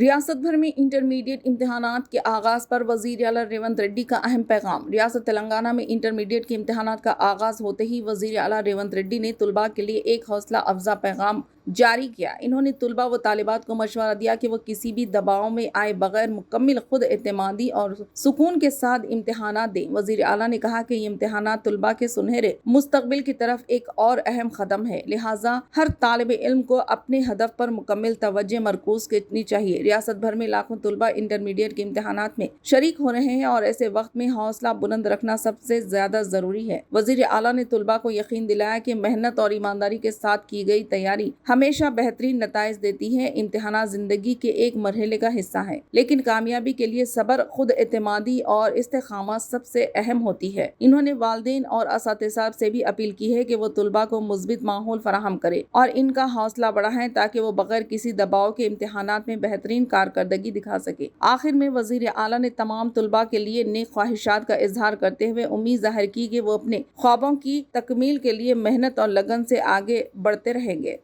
ریاست بھر میں انٹرمیڈیٹ امتحانات کے آغاز پر وزیر اعلیٰ ریونت ریڈی کا اہم پیغام۔ ریاست تلنگانہ میں انٹرمیڈیٹ کے امتحانات کا آغاز ہوتے ہی وزیر اعلیٰ ریونت ریڈی نے طلباء کے لیے ایک حوصلہ افزا پیغام جاری کیا۔ انہوں نے طلباء و طالبات کو مشورہ دیا کہ وہ کسی بھی دباؤ میں آئے بغیر مکمل خود اعتمادی اور سکون کے ساتھ امتحانات دیں۔ وزیر اعلیٰ نے کہا کہ یہ امتحانات طلباء کے سنہرے مستقبل کی طرف ایک اور اہم قدم ہے، لہٰذا ہر طالب علم کو اپنے ہدف پر مکمل توجہ مرکوز کرنی چاہیے۔ ریاست بھر میں لاکھوں طلباء انٹرمیڈیٹ کے امتحانات میں شریک ہو رہے ہیں اور ایسے وقت میں حوصلہ بلند رکھنا سب سے زیادہ ضروری ہے۔ وزیر اعلیٰ نے طلباء کو یقین دلایا کہ محنت اور ایمانداری کے ساتھ کی گئی تیاری ہمیشہ بہترین نتائج دیتی ہے۔ امتحانات زندگی کے ایک مرحلے کا حصہ ہے، لیکن کامیابی کے لیے صبر، خود اعتمادی اور استقامت سب سے اہم ہوتی ہے۔ انہوں نے والدین اور اساتذہ سے بھی اپیل کی ہے کہ وہ طلباء کو مثبت ماحول فراہم کریں اور ان کا حوصلہ بڑھائیں تاکہ وہ بغیر کسی دباؤ کے امتحانات میں بہترین کارکردگی دکھا سکے۔ آخر میں وزیر اعلیٰ نے تمام طلباء کے لیے نیک خواہشات کا اظہار کرتے ہوئے امید ظاہر کی کہ وہ اپنے خوابوں کی تکمیل کے لیے محنت اور لگن سے آگے بڑھتے رہیں گے۔